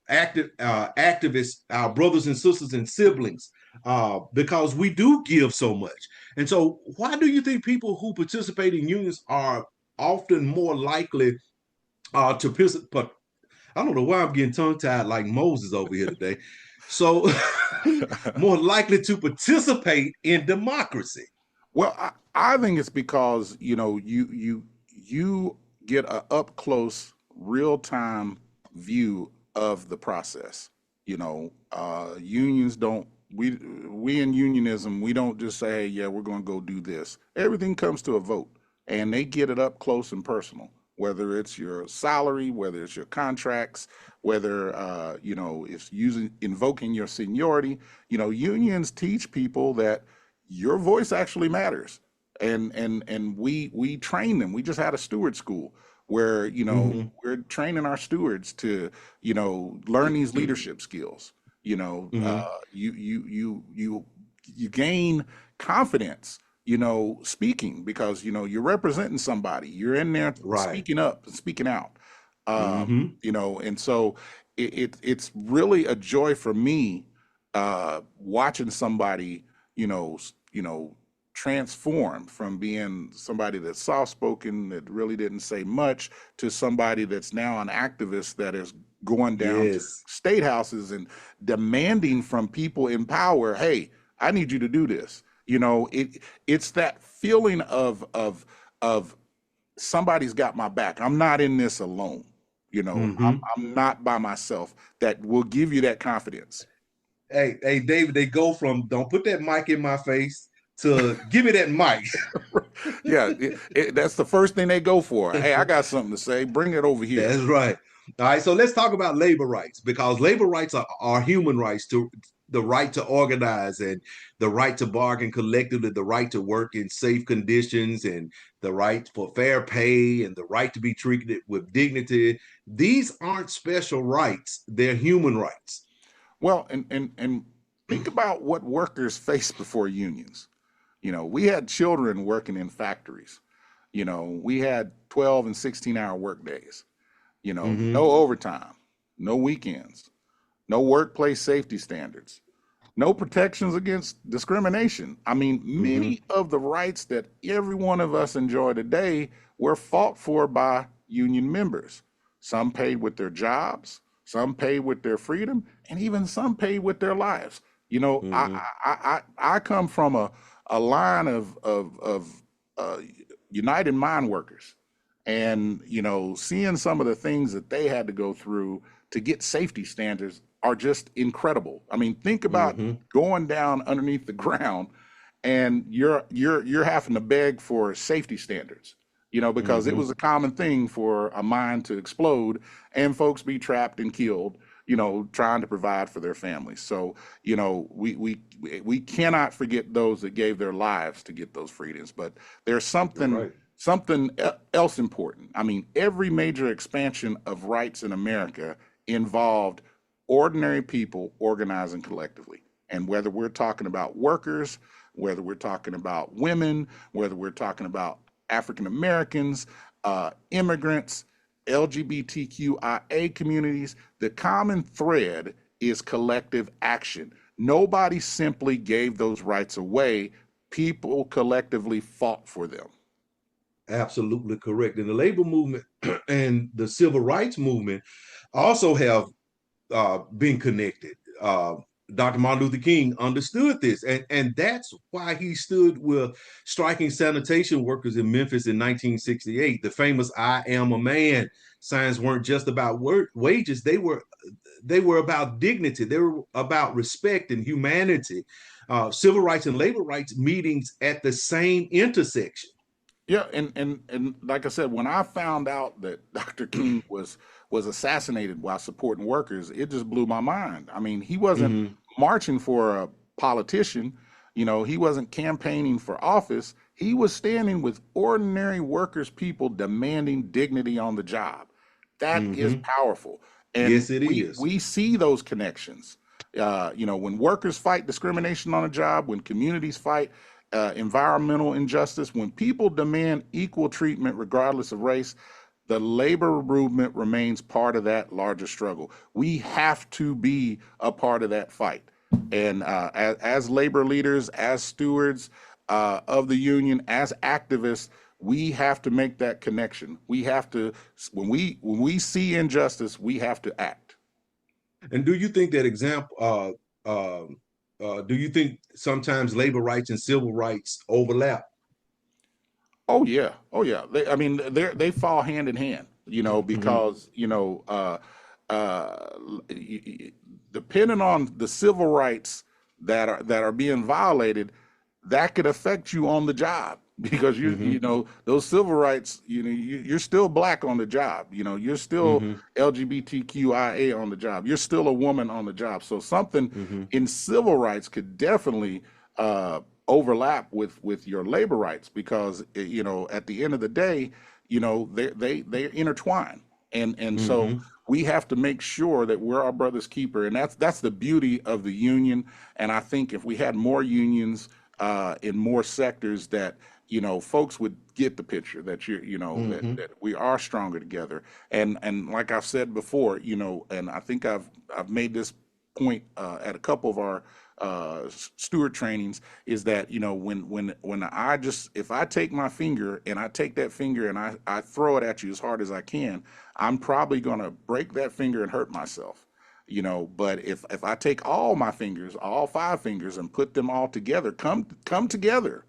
activists, our brothers and sisters and siblings, because we do give so much. And so, why do you think people who participate in unions are often more likely to participate? I don't know why I'm getting tongue tied like Moses over here today. So, more likely to participate in democracy. Well, I think it's because you get a up close, real time view of the process. Unions don't we in unionism, we don't just say, hey, yeah, we're going to go do this. Everything comes to a vote, and they get it up close and personal. Whether it's your salary, whether it's your contracts, whether it's using invoking your seniority. Unions teach people that your voice actually matters, and we train them. We just had a steward school where Mm-hmm. we're training our stewards to learn these leadership skills. Mm-hmm. You gain confidence speaking, because you're representing somebody, you're in there Right. speaking up and speaking out. Mm-hmm. You know, and so it's really a joy for me watching somebody, you know, transform from being somebody that's soft spoken that really didn't say much to somebody that's now an activist that is going down to Yes. state houses and demanding from people in power, hey, I need you to do this. You know, it's that feeling of somebody's got my back. I'm not in this alone. You know, Mm-hmm. I'm not by myself. That will give you that confidence. Hey, David, they go from don't put that mic in my face to give me that mic. Yeah, that's the first thing they go for. Hey, I got something to say. Bring it over here. That's right. All right, so let's talk about labor rights because labor rights are human rights to the right to organize and the right to bargain collectively, the right to work in safe conditions and the right for fair pay and the right to be treated with dignity. These aren't special rights, they're human rights. Well, and think about what workers face before unions. You know, we had children working in factories. You know, we had 12 and 16-hour work days. You know, Mm-hmm. no overtime, no weekends, no workplace safety standards, no protections against discrimination. I mean, Mm-hmm. many of the rights that every one of us enjoy today were fought for by union members. Some paid with their jobs, some paid with their freedom, and even some paid with their lives. You know, Mm-hmm. I come from a line of uh, United Mine Workers, and you know, seeing some of the things that they had to go through to get safety standards are just incredible. I mean, think about Mm-hmm. going down underneath the ground and you're having to beg for safety standards, you know, because it Mm-hmm. was a common thing for a mine to explode and folks be trapped and killed, you know, trying to provide for their families. So, you know, we cannot forget those that gave their lives to get those freedoms. But there's You're right. something else important. I mean, every major expansion of rights in America involved ordinary people organizing collectively. And whether we're talking about workers, whether we're talking about women, whether we're talking about African Americans, immigrants, LGBTQIA communities, the common thread is collective action. Nobody simply gave those rights away. People collectively fought for them. Absolutely correct. And the labor movement and the civil rights movement also have been connected. Dr. Martin Luther King understood this, and that's why he stood with striking sanitation workers in Memphis in 1968. The famous "I am a man" signs weren't just about wages; they were about dignity. They were about respect and humanity. Civil rights and labor rights meetings at the same intersection. Yeah, and like I said, when I found out that Dr. King was assassinated while supporting workers, it just blew my mind. I mean, he wasn't Mm-hmm. marching for a politician, you know, he wasn't campaigning for office. He was standing with ordinary workers, people demanding dignity on the job. That is Mm-hmm. powerful. And Yes, it is. we see those connections. You know, when workers fight discrimination on a job, when communities fight environmental injustice, when people demand equal treatment regardless of race, the labor movement remains part of that larger struggle. We have to be a part of that fight. And as labor leaders, as stewards of the union, as activists, we have to make that connection. We have to, when we see injustice, we have to act. And do you think that do you think sometimes labor rights and civil rights overlap? Oh yeah, oh yeah. I mean, they fall hand in hand. You know, Mm-hmm. because you know, uh, depending on the civil rights that are being violated, that could affect you on the job because you Mm-hmm. know those civil rights. You know, you're still black on the job. You know, you're still Mm-hmm. LGBTQIA on the job. You're still a woman on the job. So something Mm-hmm. in civil rights could definitely overlap with your labor rights because you know at the end of the day, you know they intertwine, and so Mm-hmm. we have to make sure that we're our brother's keeper, and that's the beauty of the union. And I think if we had more unions in more sectors, that folks would get the picture that that we are stronger together. And like I've said before, and I think I've made this point at a couple of our steward trainings, is that when I just, if I take my finger and I take that finger and I throw it at you as hard as I can, I'm probably going to break that finger and hurt myself. But if I take all my fingers, all 5 fingers, and put them all together, come together,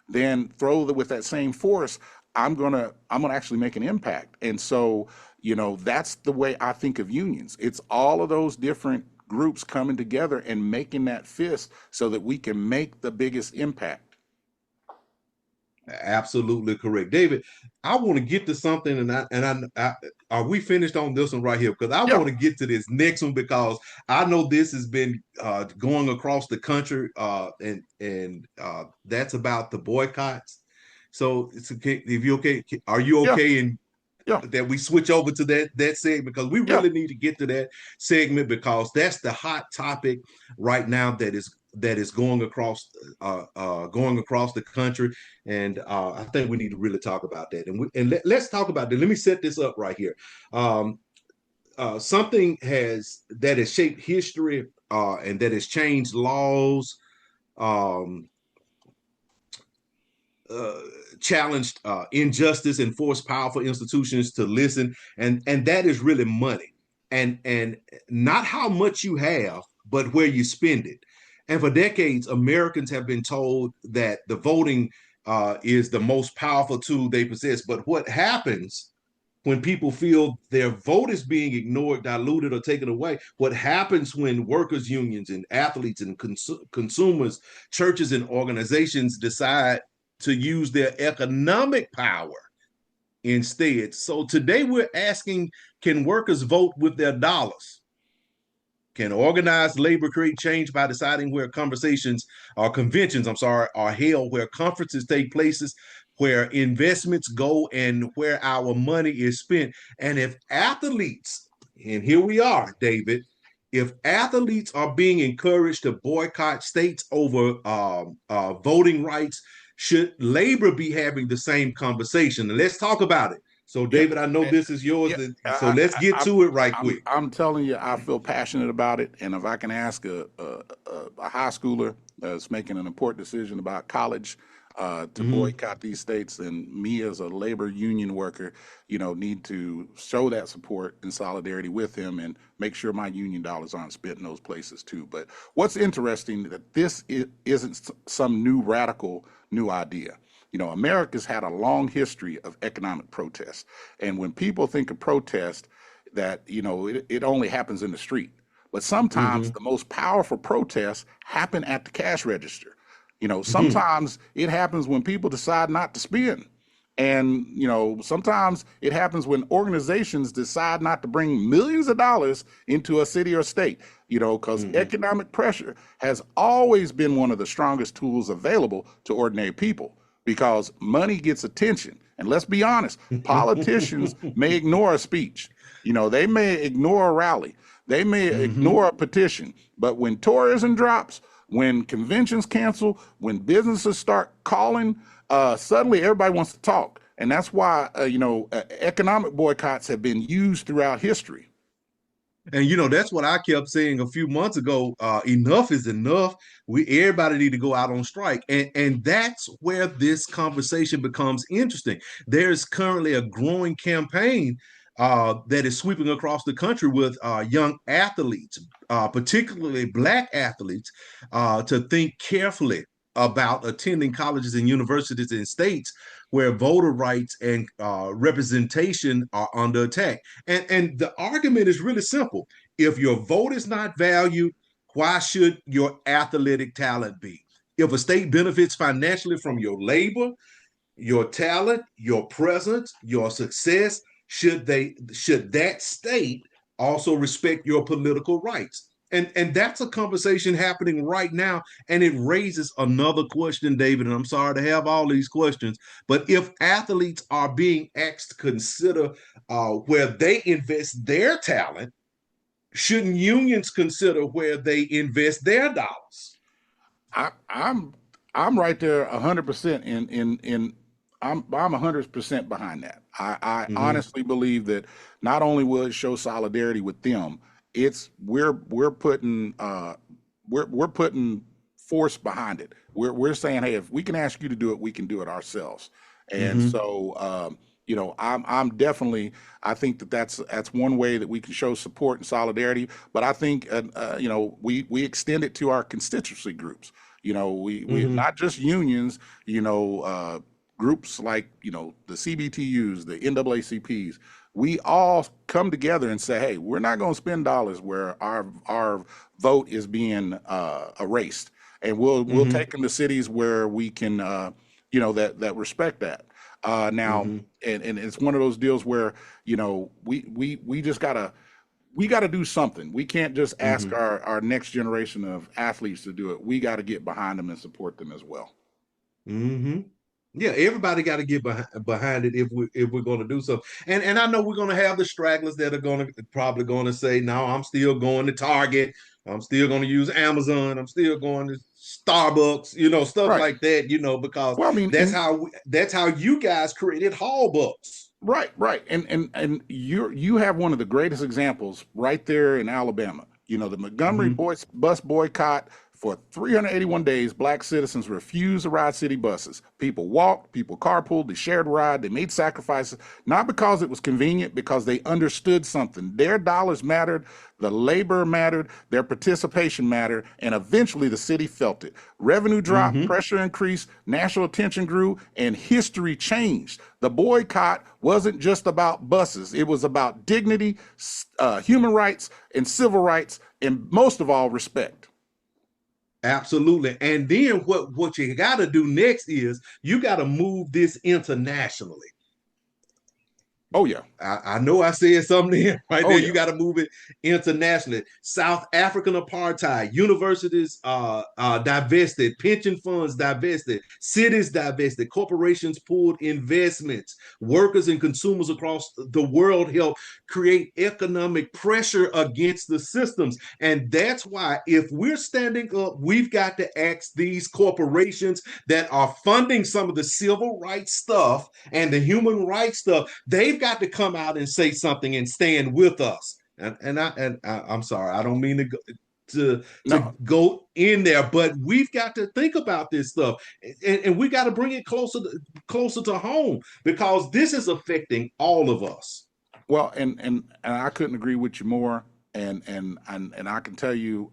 then with that same force, I'm gonna actually make an impact. And so, that's the way I think of unions. It's all of those different groups coming together and making that fist so that we can make the biggest impact. Absolutely correct, David. I want to get to something, and I are we finished on this one right here? Because I Yeah, want to get to this next one, because I know this has been going across the country, and that's about the boycotts. So it's okay if you okay. Are you yeah, okay in yeah, that we switch over to that segment, because we yeah. really need to get to that segment, because that's the hot topic right now that is going across the country, and I think we need to really talk about that. And let's talk about that. Let me set this up right here. Um, Something that has shaped history, and that has changed laws. Um, uh, Challenged injustice and forced powerful institutions to listen, and that is really money, and not how much you have, but where you spend it. And for decades, Americans have been told that the voting is the most powerful tool they possess. But what happens when people feel their vote is being ignored, diluted, or taken away? What happens when workers' unions and athletes and consumers, churches and organizations decide to use their economic power instead? So today we're asking, can workers vote with their dollars? Can organized labor create change by deciding where conversations or conventions, I'm sorry, are held, where conferences take places, where investments go, and where our money is spent? And if athletes, and here we are, David, if athletes are being encouraged to boycott states over voting rights, should labor be having the same conversation? And let's talk about it. So, Yeah, David, I know eh, this is yours, yeah. so let's get to it right quick. I'm telling you, I feel passionate about it. And if I can ask a high schooler that's making an important decision about college to Mm-hmm. boycott these states, then me as a labor union worker, need to show that support and solidarity with him and make sure my union dollars aren't spent in those places too. But what's interesting that this isn't some new radical new idea. America's had a long history of economic protest. And when people think of protest, that, it only happens in the street. But sometimes Mm-hmm. the most powerful protests happen at the cash register. Mm-hmm. Sometimes it happens when people decide not to spend. And, sometimes it happens when organizations decide not to bring millions of dollars into a city or state, because Mm-hmm. economic pressure has always been one of the strongest tools available to ordinary people, because money gets attention. And let's be honest, politicians may ignore a speech. They may ignore a rally. They may Mm-hmm. ignore a petition. But when tourism drops, when conventions cancel, when businesses start calling, suddenly everybody wants to talk. And that's why, economic boycotts have been used throughout history. And that's what I kept saying a few months ago. Enough is enough. Everybody need to go out on strike, and that's where this conversation becomes interesting. There's currently a growing campaign that is sweeping across the country with young athletes, particularly Black athletes, to think carefully about attending colleges and universities in states where voter rights and representation are under attack. And the argument is really simple. If your vote is not valued, why should your athletic talent be? If a state benefits financially from your labor, your talent, your presence, your success, should that state also respect your political rights? And that's a conversation happening right now, and it raises another question, David. And I'm sorry to have all these questions, but if athletes are being asked to consider where they invest their talent, shouldn't unions consider where they invest their dollars? I'm I'm right there 100% in I'm 100% behind that. I Mm-hmm. honestly believe that not only will it show solidarity with them, it's we're putting force behind it. We're saying, hey, if we can ask you to do it, we can do it ourselves. And Mm-hmm. so I'm definitely, I think that that's one way that we can show support and solidarity. But I think we extend it to our constituency groups. We Mm-hmm. not just unions, groups like, the CBTUs, the NAACPs. We all come together and say, hey, we're not going to spend dollars where our vote is being erased, and we'll Mm-hmm. take them to cities where we can, that respect that. Now, Mm-hmm. and it's one of those deals where, we just gotta do something. We can't just ask Mm-hmm. our next generation of athletes to do it. We got to get behind them and support them as well. Mm-hmm. Yeah, everybody got to get behind it if we're going to do so. And I know we're going to have the stragglers that are going to probably going to say, "No, I'm still going to Target. I'm still going to use Amazon. I'm still going to Starbucks. Stuff Right. like that. Because Well, I mean, that's how you guys created Hall Bucks." right. And you have one of the greatest examples right there in Alabama. The Montgomery Mm-hmm. bus boycott. For 381 days, black citizens refused to ride city buses. People walked, people carpooled, they shared ride, they made sacrifices, not because it was convenient, because they understood something. Their dollars mattered, the labor mattered, their participation mattered, and eventually the city felt it. Revenue dropped, Mm-hmm. pressure increased, national attention grew, and history changed. The boycott wasn't just about buses, it was about dignity, human rights, and civil rights, and most of all, respect. Absolutely. And then what you got to do next is you got to move this internationally. Oh, yeah. I know I said something there, right Oh, there. You yeah. got to move it internationally. South African apartheid, universities divested, pension funds divested, cities divested, corporations pulled investments, workers and consumers across the world help create economic pressure against the systems. And that's why, if we're standing up, we've got to ask these corporations that are funding some of the civil rights stuff and the human rights stuff. They've got to come out and say something and stand with us. I'm sorry, I don't mean to No. go in there, but we've got to think about this stuff, and we got to bring it closer to home, because this is affecting all of us. Well, and I couldn't agree with you more. And I can tell you,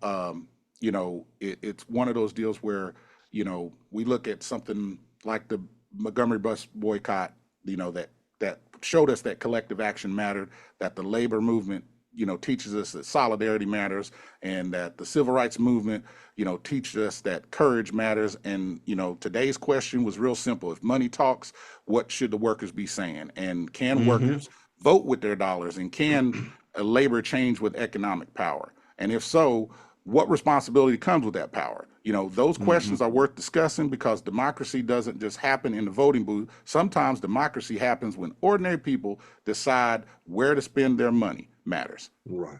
it's one of those deals where, we look at something like the Montgomery bus boycott, that showed us that collective action mattered, that the labor movement, teaches us that solidarity matters, and that the civil rights movement, teaches us that courage matters. And, today's question was real simple. If money talks, what should the workers be saying? And can Mm-hmm. workers vote with their dollars? And can labor change with economic power? And if so, what responsibility comes with that power? Those Mm-hmm. questions are worth discussing, because democracy doesn't just happen in the voting booth. Sometimes democracy happens when ordinary people decide where to spend their money matters. Right.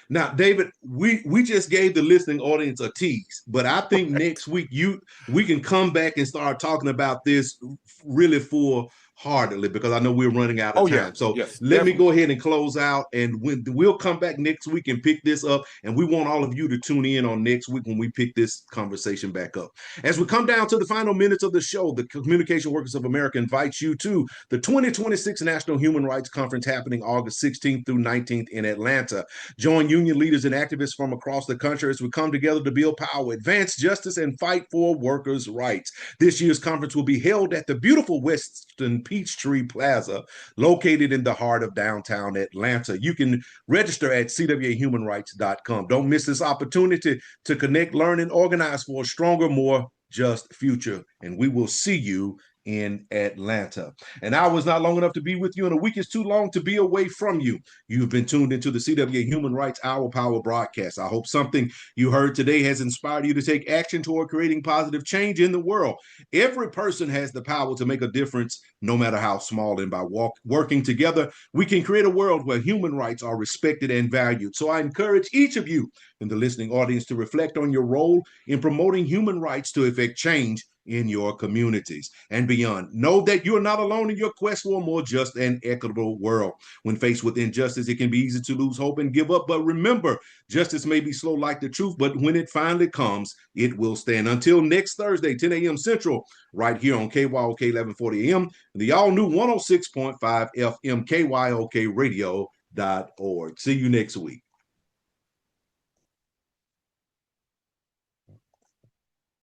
Now, David, we just gave the listening audience a tease, but I think next week we can come back and start talking about this really full heartedly, because I know we're running out of Oh, yeah. time. So Yes, let me definitely. go ahead and close out, and we'll come back next week and pick this up. And we want all of you to tune in on next week when we pick this conversation back up. As we come down to the final minutes of the show, the Communication Workers of America invites you to the 2026 National Human Rights Conference, happening August 16th through 19th in Atlanta. Join union leaders and activists from across the country as we come together to build power, advance justice, and fight for workers' rights. This year's conference will be held at the beautiful Western Peachtree Plaza, located in the heart of downtown Atlanta. You can register at cwahumanrights.com. Don't miss this opportunity to connect, learn, and organize for a stronger, more just future. And we will see you in Atlanta. An hour is not long enough to be with you, and a week is too long to be away from you. You've been tuned into the CWA Human Rights Hour Power broadcast. I hope something you heard today has inspired you to take action toward creating positive change in the world. Every person has the power to make a difference, no matter how small, and by working together, we can create a world where human rights are respected and valued. So I encourage each of you in the listening audience to reflect on your role in promoting human rights to effect change in your communities and beyond. Know that you're not alone in your quest for a more just and equitable world. When faced with injustice, it can be easy to lose hope and give up. But remember, justice may be slow like the truth, but when it finally comes, it will stand. Until next Thursday, 10 a.m. Central, right here on KYOK 1140 AM, the all new 106.5 FM KYOK radio.org. See you next week.